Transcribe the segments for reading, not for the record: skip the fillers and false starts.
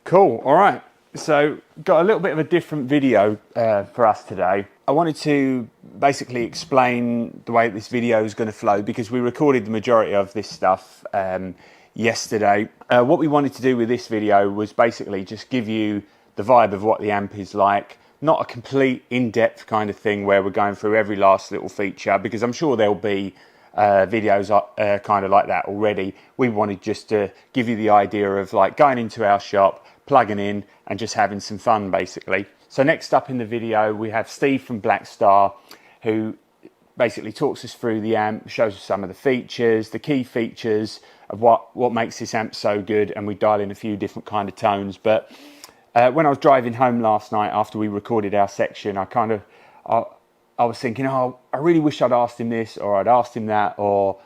Cool, all right. So, got a little bit of a different video for us today. I wanted to basically explain the way this video is going to flow because we recorded the majority of this stuff yesterday. What we wanted to do with this video was basically just give you the vibe of what the amp is like. Not a complete in-depth kind of thing where we're going through every last little feature, because I'm sure there'll be videos kind of like that already. We wanted just to give you the idea of like going into our shop, plugging in and just having some fun basically. So next up in the video we have Steve from Blackstar, who basically talks us through the amp, shows us some of the features, the key features of what makes this amp so good, and we dial in a few different kind of tones. But when I was driving home last night after we recorded our section, I was thinking, oh, I really wish I'd asked him this, or I'd asked him that, or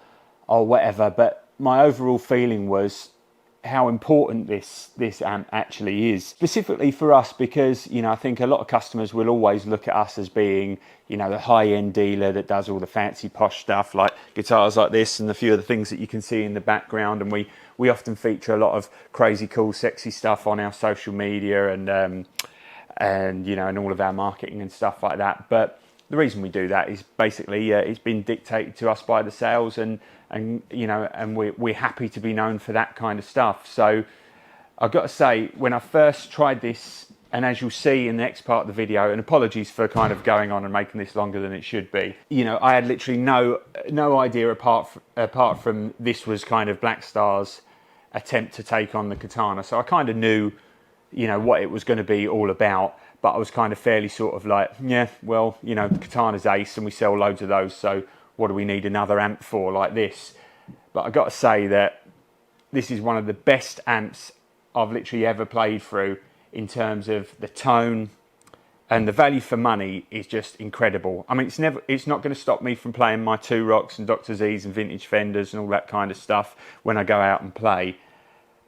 whatever. But my overall feeling was how important this amp actually is, specifically for us, because, you know, I think a lot of customers will always look at us as being, you know, the high-end dealer that does all the fancy posh stuff like guitars like this and a few of the things that you can see in the background. And we often feature a lot of crazy, cool, sexy stuff on our social media and you know, and all of our marketing and stuff like that. But the reason we do that is basically it's been dictated to us by the sales, and you know, and we're happy to be known for that kind of stuff. So I've got to say, when I first tried this, and as you'll see in the next part of the video, and apologies for kind of going on and making this longer than it should be, you know, I had literally no idea apart from this was kind of Blackstar's attempt to take on the Katana. So I kind of knew, you know, what it was going to be all about. But I was kind of fairly sort of like, yeah, well, you know, the Katana's ace and we sell loads of those, so what do we need another amp for like this? But I've got to say that this is one of the best amps I've literally ever played through in terms of the tone, and the value for money is just incredible. I mean, it's not going to stop me from playing my 2 Rocks and Dr. Z's and vintage Fenders and all that kind of stuff when I go out and play.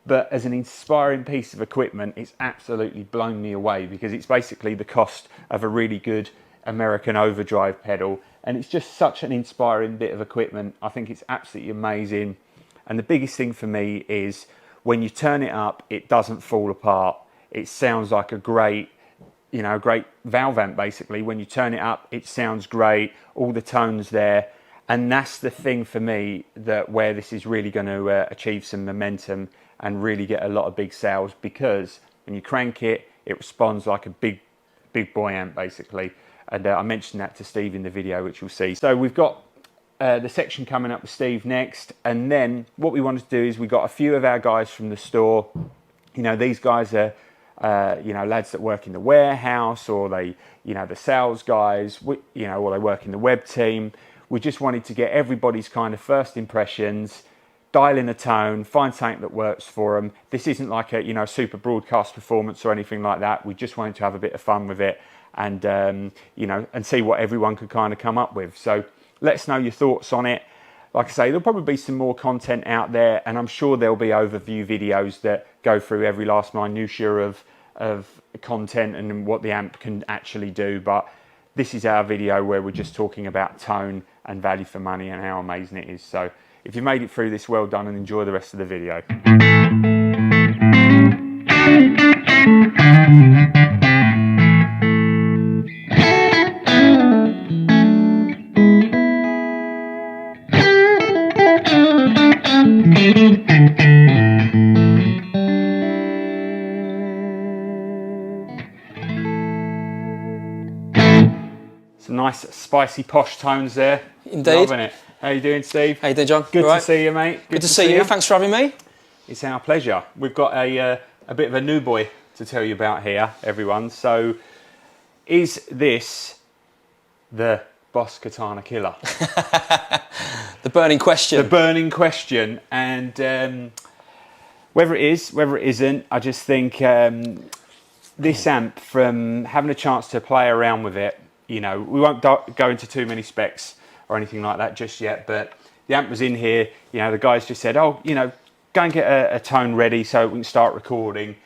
But as an inspiring piece of equipment, it's absolutely blown me away, because it's basically the cost of a really good American overdrive pedal. And it's just such an inspiring bit of equipment. I think it's absolutely amazing. And the biggest thing for me is when you turn it up, it doesn't fall apart. It sounds like a great, you know, great valve amp basically. When you turn it up, it sounds great. All the tones there. And that's the thing for me, that where this is really going to achieve some momentum and really get a lot of big sales, because when you crank it, it responds like a big boy amp basically. And I mentioned that to Steve in the video, which you'll see. So we've got the section coming up with Steve next, and then what we wanted to do is we got a few of our guys from the store. You know, these guys are you know, lads that work in the warehouse, or they, you know, the sales guys, you know, or they work in the web team. We just wanted to get everybody's kind of first impressions, dial in a tone, find something that works for them. This isn't like a, you know, super broadcast performance or anything like that. We just wanted to have a bit of fun with it, and you know, and see what everyone could kind of come up with. So let us know your thoughts on it. Like I say, there'll probably be some more content out there, and I'm sure there'll be overview videos that go through every last minutiae of content and what the amp can actually do. But this is our video where we're just talking about tone and value for money and how amazing it is. So if you made it through this, well done, and enjoy the rest of the video. Some nice spicy posh tones there. Indeed. Loving it. How you doing, Steve? How you doing, John? Good All right? to see you, mate. Good to see you. Thanks for having me. It's our pleasure. We've got a bit of a new boy to tell you about here, everyone. So, is this the Boss Katana Killer? The burning question. The burning question. And whether it is, whether it isn't, I just think this amp, from having a chance to play around with it, you know, we won't go into too many specs or anything like that just yet, but the amp was in here, you know, the guys just said, oh, you know, go and get a tone ready so we can start recording.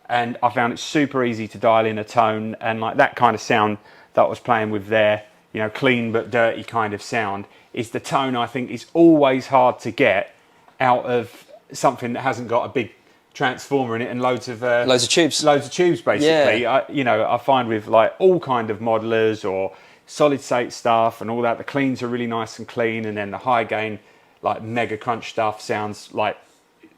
And I found it super easy to dial in a tone, and like that kind of sound that I was playing with there, you know, clean but dirty kind of sound, is the tone I think is always hard to get out of something that hasn't got a big transformer in it and loads of tubes. Loads of tubes, basically. Yeah. I find with like all kind of modelers or solid state stuff and all that, the cleans are really nice and clean, and then the high gain, like mega crunch stuff, sounds like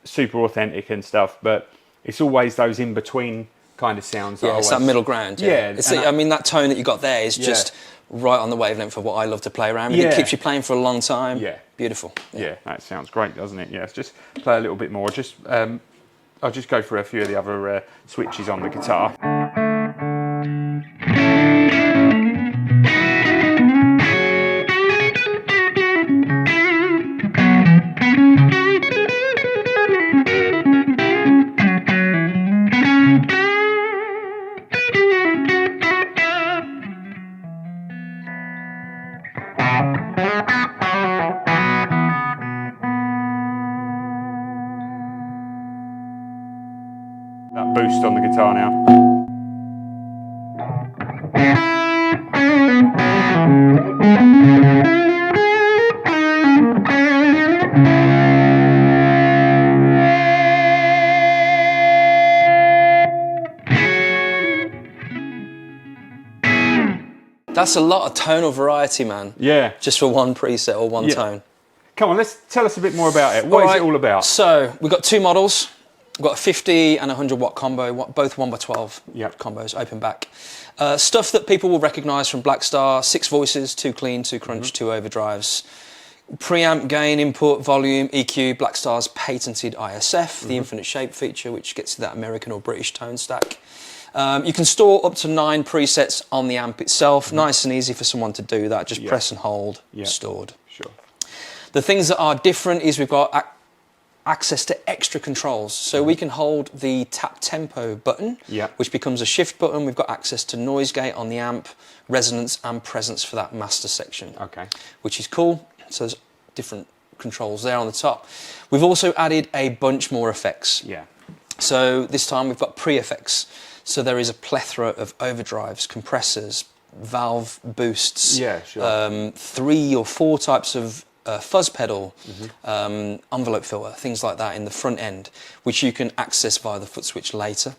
super authentic and stuff. But it's always those in between kind of sounds. Yeah, it's that middle ground. Yeah, I mean, that tone that you got there is just right on the wavelength of what I love to play around with. It keeps you playing for a long time. Yeah, beautiful. Yeah, that sounds great, doesn't it? Yeah, just play a little bit more. Just I'll just go through a few of the other switches on the guitar. That boost on the guitar now. That's a lot of tonal variety, man. Yeah. Just for one preset or one tone. Come on, tell us a bit more about it. What is it all about? So we've got two models. We've got a 50 and 100 watt combo, both 1x12 combos, open back. Stuff that people will recognise from Blackstar: 6 voices, 2 clean, 2 crunch, 2 overdrives. Preamp, gain, input, volume, EQ, Blackstar's patented ISF, the infinite shape feature, which gets you that American or British tone stack. You can store up to 9 presets on the amp itself. Nice and easy for someone to do that. Just press and hold, stored. Sure. The things that are different is we've got access to extra controls. So we can hold the tap tempo button, which becomes a shift button. We've got access to noise gate on the amp, resonance and presence for that master section, which is cool. So there's different controls there on the top. We've also added a bunch more effects. So this time we've got pre-effects. So there is a plethora of overdrives, compressors, valve boosts, 3 or 4 types of fuzz pedal, envelope filter, things like that in the front end, which you can access via the foot switch later.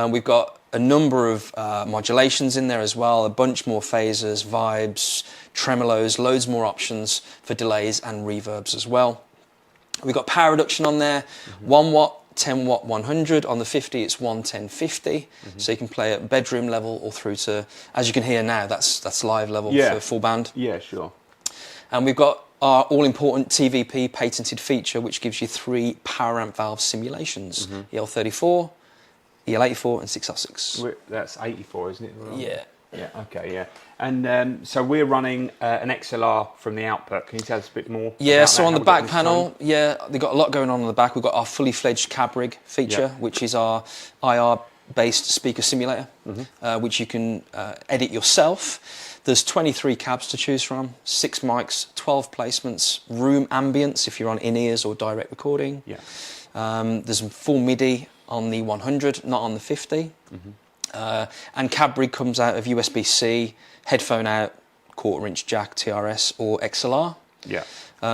We've got a number of modulations in there as well, a bunch more phasers, vibes, tremolos, loads more options for delays and reverbs as well. We've got power reduction on there, 1 watt, 10 watt, 100. On the 50 it's 1, 10, 50. So you can play at bedroom level or through to, as you can hear now, that's live level for full band. And we've got our all-important TVP patented feature, which gives you 3 power amp valve simulations, EL34, EL84 and 6L6. That's 84, isn't it? Yeah. Yeah, okay, yeah. And so we're running an XLR from the output. Can you tell us a bit more? Yeah, so on the back panel, they've got a lot going on the back. We've got our fully fledged cab rig feature, which is our IR-based speaker simulator, which you can edit yourself. There's 23 cabs to choose from, 6 mics, 12 placements, room ambience if you're on in-ears or direct recording. There's full MIDI on the 100, not on the 50. And cab rig comes out of USB-C, headphone out, 1/4 inch jack, TRS or XLR.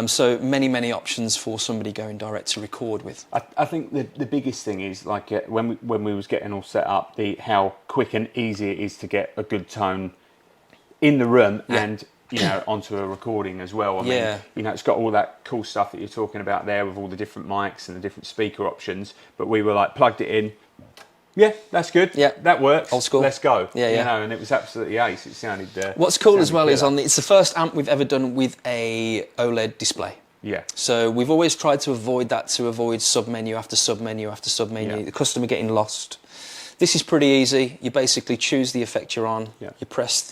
So many options for somebody going direct to record with. I think the biggest thing is like when we was getting all set up, how quick and easy it is to get a good tone in the room and onto a recording as well. I mean, it's got all that cool stuff that you're talking about there with all the different mics and the different speaker options. But we were like plugged it in. Yeah, that's good. Yeah, that works. Old school. Let's go. And it was absolutely ace. It sounded. What's cool as well is it's the first amp we've ever done with a OLED display. So we've always tried to avoid that, to avoid sub-menu after sub-menu after sub-menu, the customer getting lost. This is pretty easy. You basically choose the effect you're on. You press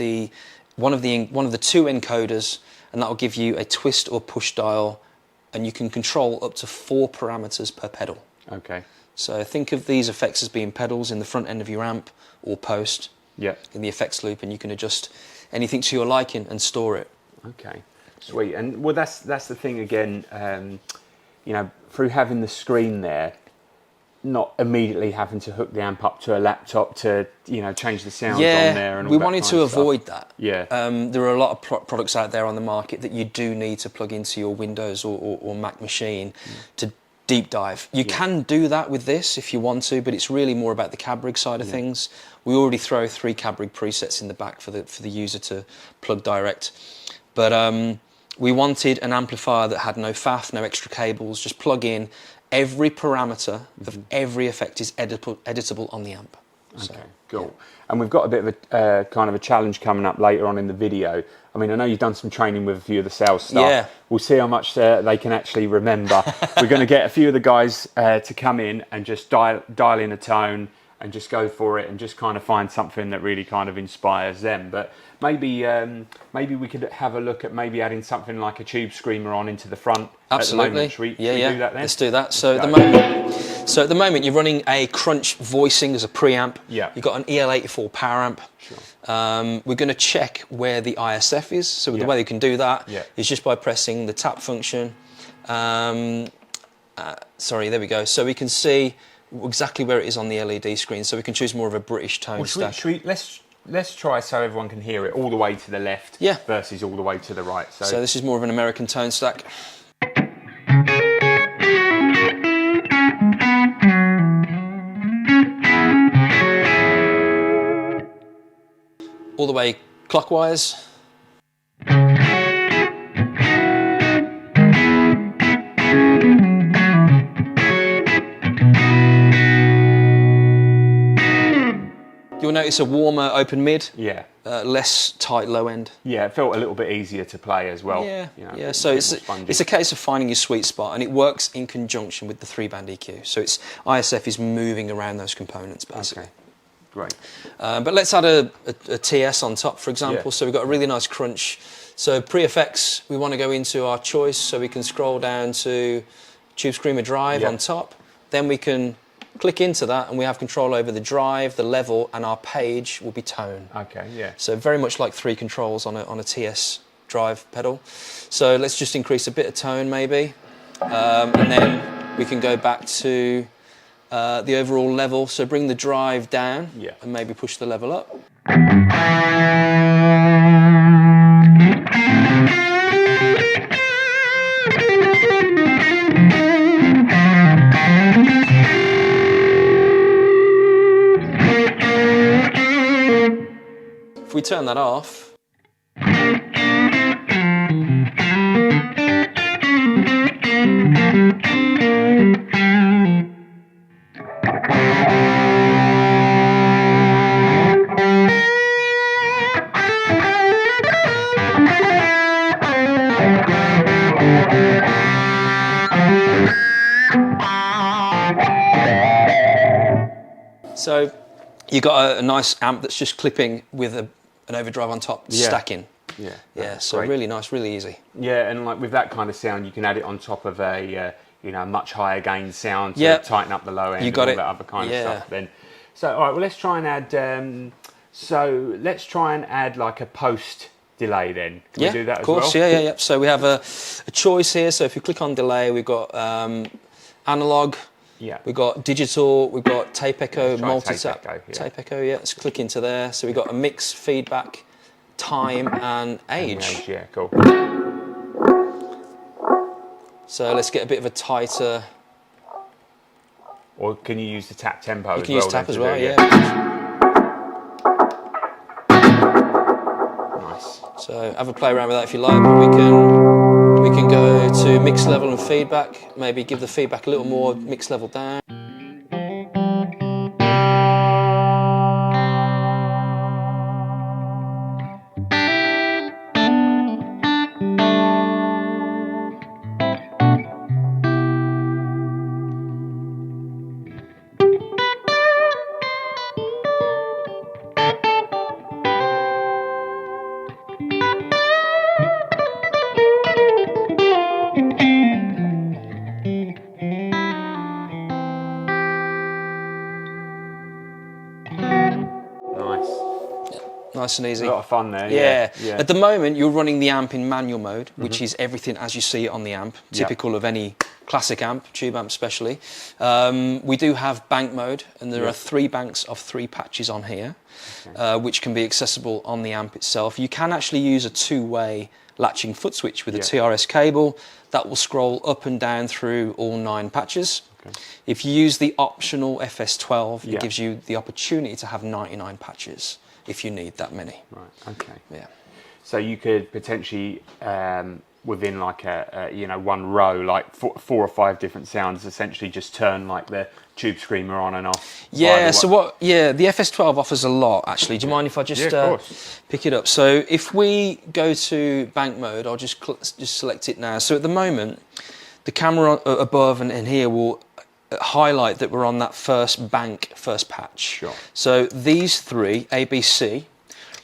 one of the 2 encoders, and that will give you a twist or push dial, and you can control up to 4 parameters per pedal. So think of these effects as being pedals in the front end of your amp or post in the effects loop, and you can adjust anything to your liking and store it. Sweet. And well, that's the thing again, through having the screen there, not immediately having to hook the amp up to a laptop to change the sounds on there and all we that wanted kind to of stuff. avoid that. There are a lot of products out there on the market that you do need to plug into your Windows or Mac machine to deep dive. You can do that with this if you want to, but it's really more about the cab rig side of things. We already throw 3 cab rig presets in the back for the user to plug direct. But we wanted an amplifier that had no faff, no extra cables, just plug in. Every parameter of every effect is editable on the amp. Okay, cool. And we've got a bit of a kind of a challenge coming up later on in the video. I mean, I know you've done some training with a few of the sales staff. Yeah. We'll see how much they can actually remember. We're going to get a few of the guys to come in and just dial in a tone and just go for it and just kind of find something that really kind of inspires them. But maybe we could have a look at maybe adding something like a tube screamer on into the front. Absolutely. Should we do that then? Let's do that. So at the moment you're running a Crunch voicing as a preamp. Yeah. You've got an EL84 power amp. Sure. We're going to check where the ISF is. So the way you can do that is just by pressing the tap function. Sorry, there we go. So we can see exactly where it is on the LED screen. So we can choose more of a British tone stack. Let's try so everyone can hear it all the way to the left versus all the way to the right. So this is more of an American tone stack. All the way clockwise. You'll notice a warmer open mid, less tight low end. Yeah, it felt a little bit easier to play as well. Yeah, so it's a case of finding your sweet spot, and it works in conjunction with the 3-band EQ. So ISF is moving around those components basically. Okay. Great. But let's add a TS on top, for example. So we've got a really nice crunch. So pre-effects, we want to go into our choice, so we can scroll down to Tube Screamer Drive on top. Then we can click into that and we have control over the drive, the level, and our page will be tone. Okay, yeah. So very much like 3 controls on a TS drive pedal. So let's just increase a bit of tone maybe. And then we can go back to the overall level. So bring the drive down and maybe push the level up. If we turn that off, so you got a nice amp that's just clipping with an overdrive on top, stacking. Yeah, so great. Really nice, really easy. Yeah, and like with that kind of sound, you can add it on top of a much higher gain sound to tighten up the low end. You got and all that other kind of stuff. Then, so all right, well let's try and add. Let's try and add like a post delay then. Can we do that as well? Of course, yeah. So we have a choice here. So if you click on delay, we've got analog. Yeah. We've got digital, we've got tape echo, multi-tap. Tape echo, let's click into there. So we've got a mix, feedback, time, and age. Yeah, cool. So let's get a bit of a tighter. Or can you use the tap tempo as well? You can use tap as well, yeah. Nice. So have a play around with that if you like. We can go to mix level and feedback, maybe give the feedback a little more, mix level down. Nice and easy. A lot of fun there. Yeah. At the moment, you're running the amp in manual mode, which is everything as you see it on the amp, typical of any classic amp, tube amp especially. We do have bank mode, and there are 3 banks of 3 patches on here, which can be accessible on the amp itself. You can actually use a 2-way latching foot switch with a TRS cable that will scroll up and down through all 9 patches. Okay. If you use the optional FS12, it gives you the opportunity to have 99 patches if you need that many. Right. Okay. Yeah. So you could potentially, within like a you know, one row, like 4 or 5 different sounds, essentially just turn like the tube screamer on and off. Yeah. So the FS12 offers a lot actually. Do you mind if I just pick it up? So if we go to bank mode, I'll just select it now. So at the moment, the camera above and here will highlight that we're on that first patch. Sure. So these 3 A, B, C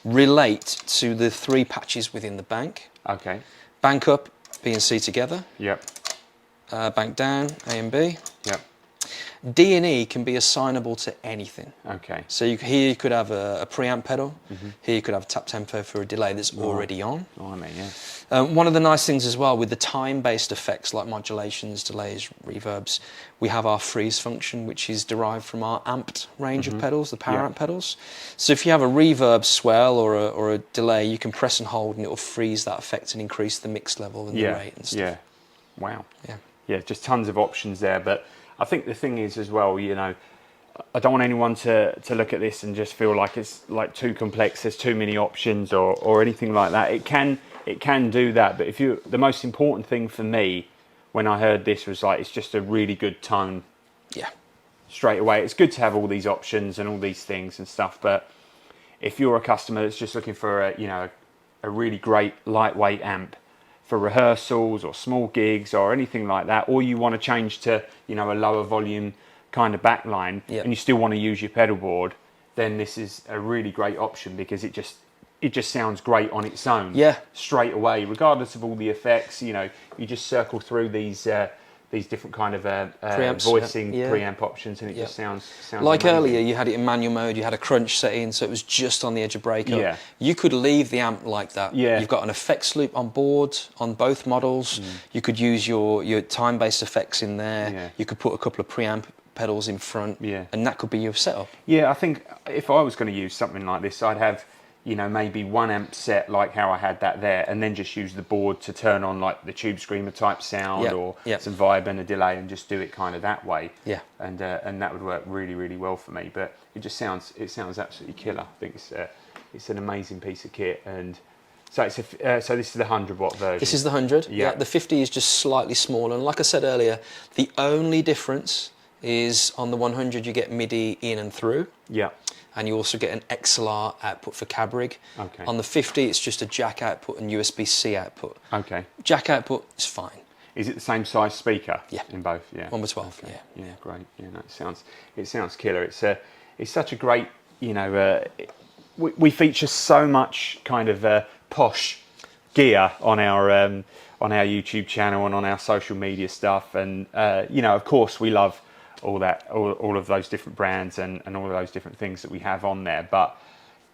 relate to the 3 patches within the bank. Okay. Bank up, B and C together. Yep. Bank down, A and B. Yep. D and E can be assignable to anything. Okay. So here you could have a preamp pedal. Here you could have a tap tempo for a delay that's already on. Oh, I mean, yeah. One of the nice things as well with the time-based effects like modulations, delays, reverbs, we have our freeze function, which is derived from our amped range of pedals, the power amp pedals. So if you have a reverb swell or a delay, you can press and hold and it will freeze that effect and increase the mix level and the rate and stuff. Yeah. Wow. Yeah. Yeah, just tons of options there. But I think the thing is as well, you know, I don't want anyone to look at this and just feel like it's like too complex, there's too many options or anything like that. It can do that, but the most important thing for me when I heard this was like, it's just a really good tone. Yeah. Straight away. It's good to have all these options and all these things and stuff, but if you're a customer that's just looking for a really great lightweight amp for rehearsals or small gigs or anything like that, or you want to change to, you know, a lower volume kind of backline and you still want to use your pedal board, then this is a really great option because it just sounds great on its own. Yeah. Straight away, regardless of all the effects. You know, you just circle through these different kind of preamps, voicing preamp options, and it just sounds like amazing. earlier. You had it in manual mode. You had a crunch setting, so it was just on the edge of breakup. Yeah. You could leave the amp like that. Yeah. You've got an effects loop on board on both models. You could use your time-based effects in there. Yeah. You could put a couple of preamp pedals in front. Yeah. And that could be your setup. Yeah, I think if I was going to use something like this, I'd have, you know, maybe one amp set like how I had that there, and then just use the board to turn on like the tube screamer type sound or some vibe and a delay, and just do it kind of that way. Yeah. And that would work really, really well for me. But it sounds absolutely killer. I think it's an amazing piece of kit. And so so this is the 100-watt version. This is the 100. Yeah. The 50 is just slightly smaller. And like I said earlier, the only difference is on the 100 you get MIDI in and through. Yeah. And you also get an XLR output for cab rig. Okay. On the 50, it's just a jack output and USB-C output. Okay. Jack output is fine. Is it the same size speaker? Yeah. In both? Yeah. 1x12. Okay. Yeah. Yeah. Great. Yeah. No, it sounds killer. It's such a great, you know, we feature so much kind of posh gear on our YouTube channel and on our social media stuff, and you know, of course, we love all of those different brands and all of those different things that we have on there. But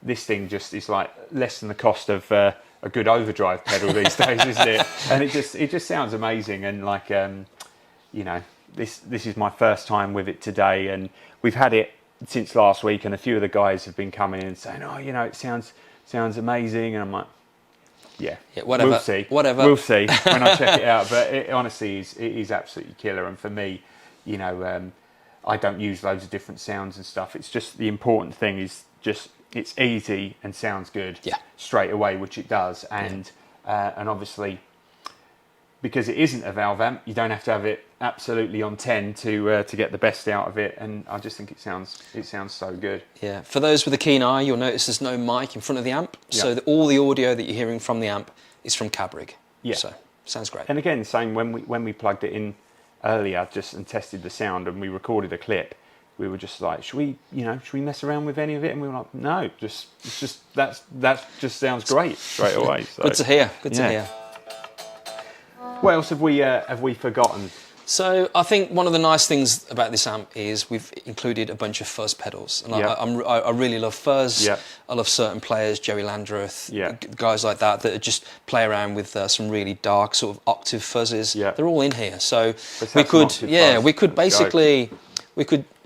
this thing just is like less than the cost of a good overdrive pedal these days, isn't it? And it just sounds amazing. And like, you know, this is my first time with it today, and we've had it since last week, and a few of the guys have been coming in and saying, oh, you know, it sounds amazing. And I'm like, yeah, whatever. We'll see. Whatever. We'll see when I check it out. But it honestly is absolutely killer. And for me, you know, I don't use loads of different sounds and stuff. It's just the important thing is just it's easy and sounds good straight away, which it does. And obviously, because it isn't a valve amp, you don't have to have it absolutely on 10 to get the best out of it. And I just think it sounds so good. Yeah. For those with a keen eye, you'll notice there's no mic in front of the amp, so all the audio that you're hearing from the amp is from cab rig. Yeah. So sounds great. And again, same when we plugged it in earlier and tested the sound, and we recorded a clip, we were just like, should we mess around with any of it? And we were like, no, that just sounds great straight away. So, good to hear. Good to hear. What else have we forgotten? So I think one of the nice things about this amp is we've included a bunch of fuzz pedals, and I really love fuzz. Yeah. I love certain players, Jerry Landreth, guys like that just play around with some really dark sort of octave fuzzes. Yeah. They're all in here, so we could basically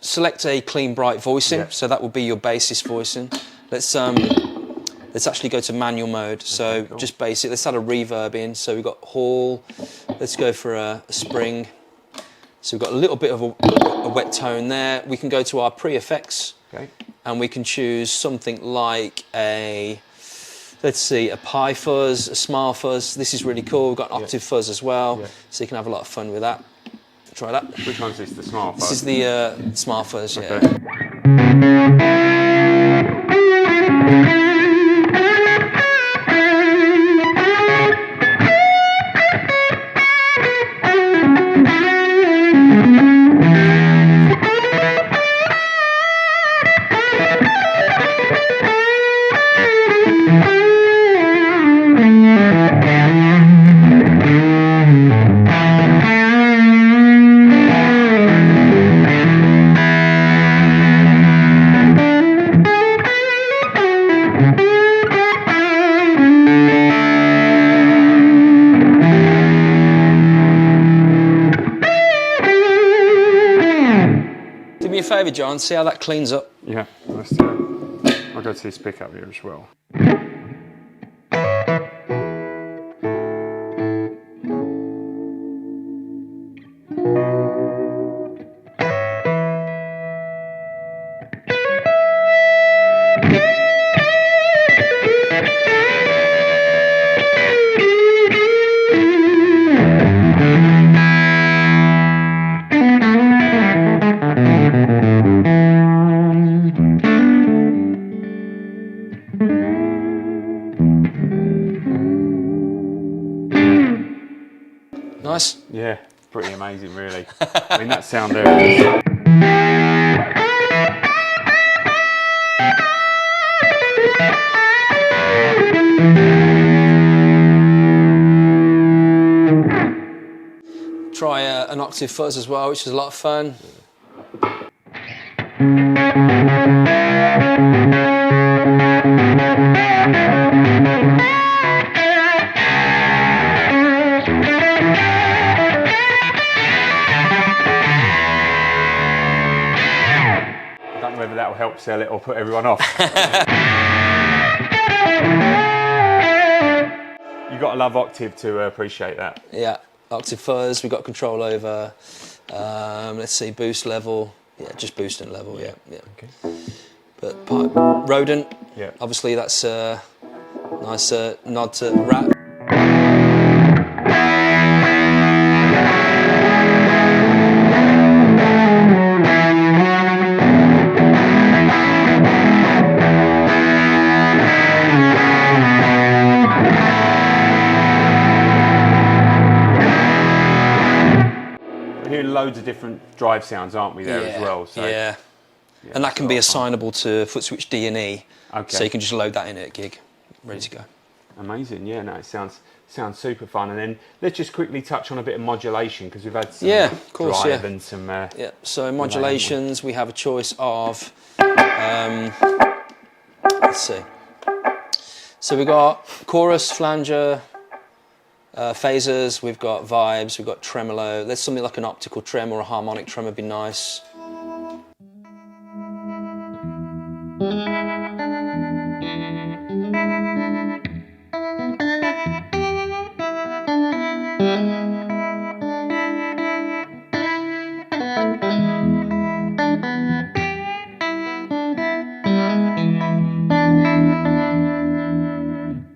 select a clean bright voicing. Yeah. So that would be your bassist voicing. Let's Let's actually go to manual mode. So cool. just basic. Let's add a reverb in. So we've got hall. Let's go for a spring. So we've got a little bit of a wet tone there. We can go to our pre-effects, and we can choose something like a, let's see, a pie fuzz, a smile fuzz. This is really cool. We've got an octave fuzz as well, so you can have a lot of fun with that. Try that. Which one's this, the smile fuzz? This is the smile fuzz, yeah. Okay. Do me a favour, John, see how that cleans up. Yeah, let's do it. I'll go to this pickup here as well. Nice? Yeah, pretty amazing, really. I mean, that sound there is... Try an octave fuzz as well, which is a lot of fun. I don't know whether that will help sell it or put everyone off. You've got to love octave to appreciate that. Yeah, octave fuzz, we've got control over, let's see, boost level. Yeah, just boost and level, yeah. Okay. But rodent, obviously that's a nice nod to rat. We're hearing loads of different drive sounds, aren't we, there as well? So, yeah, and that can be assignable to foot switch D and E, so you can just load that in at a gig, ready to go. Amazing, yeah, no, it sounds super fun. And then let's just quickly touch on a bit of modulation, because we've had some drive and some... so modulations, we have a choice of, let's see. So we've got chorus, flanger, phasers, we've got vibes, we've got tremolo. There's something like an optical trem or a harmonic trem would be nice.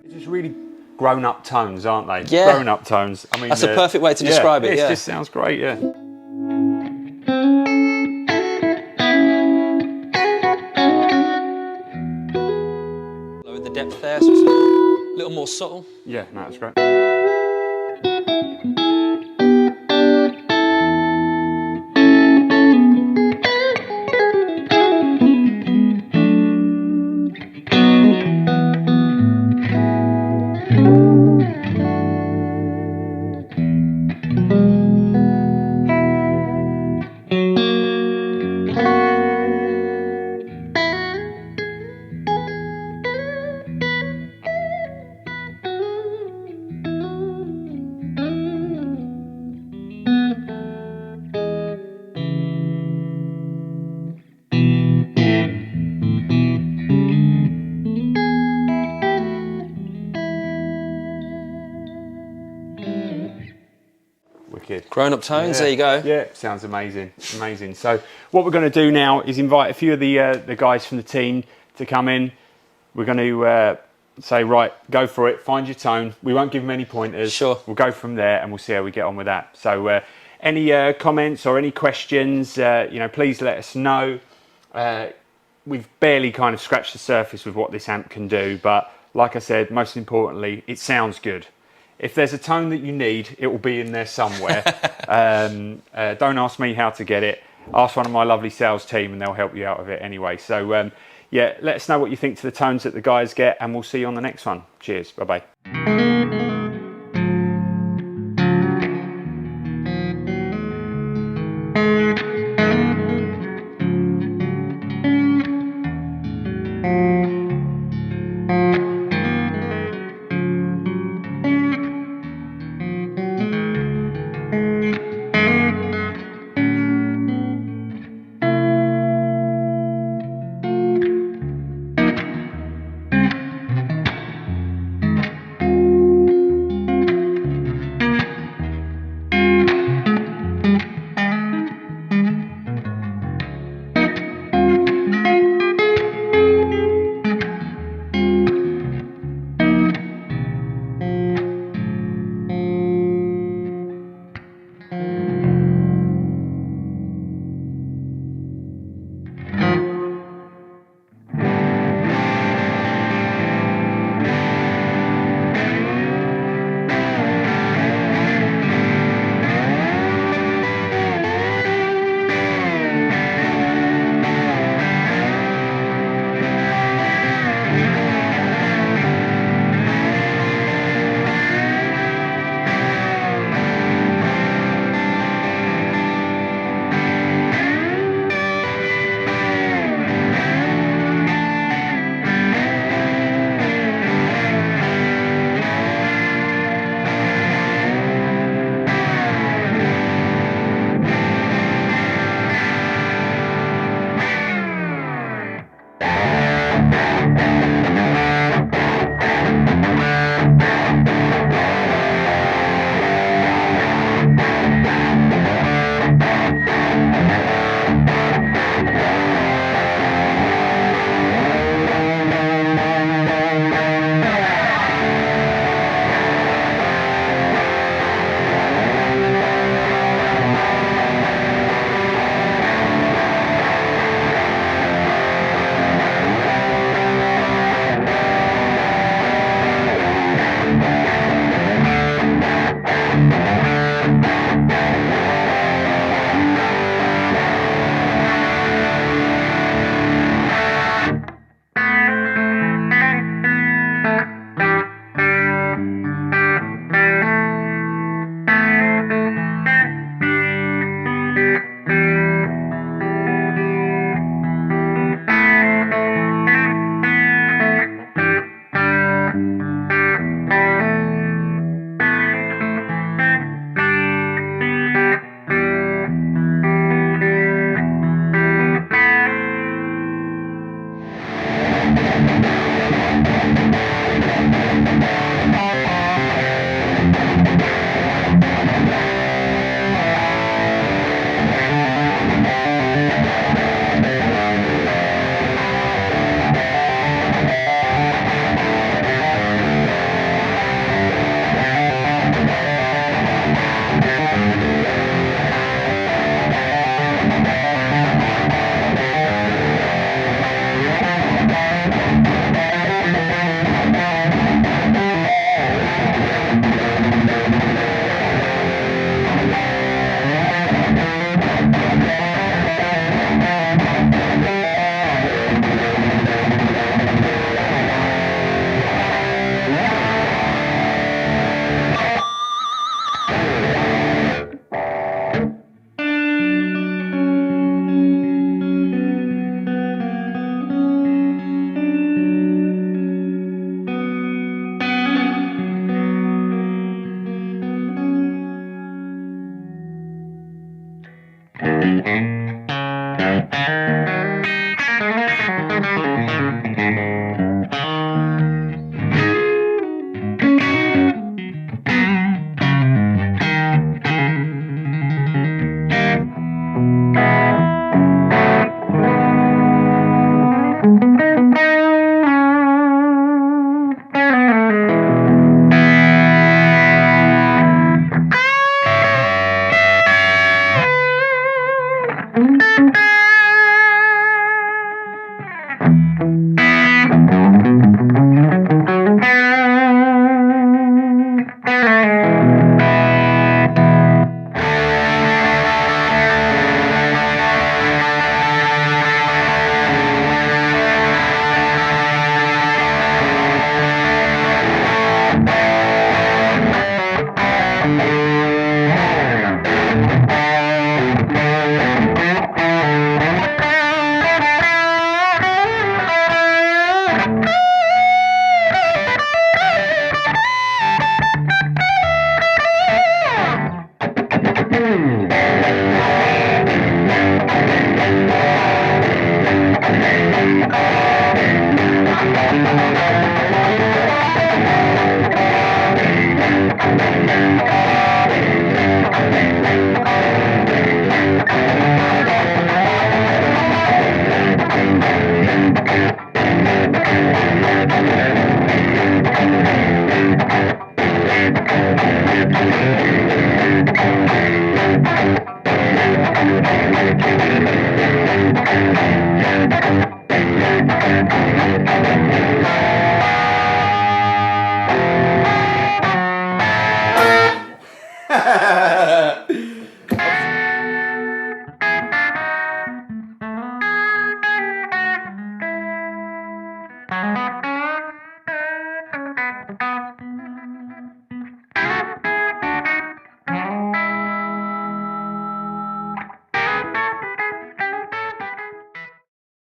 Just really grown-up tones, aren't they? Yeah. Grown-up tones. I mean, that's a perfect way to describe it, It just sounds great, yeah. Lower the depth there, so it's a little more subtle. Yeah, no, that's great. Grown-up tones, there you go. Yeah, sounds amazing, amazing. So what we're going to do now is invite a few of the guys from the team to come in. We're going to say, right, go for it, find your tone. We won't give them any pointers. Sure. We'll go from there and we'll see how we get on with that. So any comments or any questions, please let us know. We've barely kind of scratched the surface with what this amp can do, but like I said, most importantly, it sounds good. If there's a tone that you need, it will be in there somewhere. Don't ask me how to get it. Ask one of my lovely sales team and they'll help you out with it anyway. So yeah, let us know what you think to the tones that the guys get and we'll see you on the next one. Cheers, bye-bye.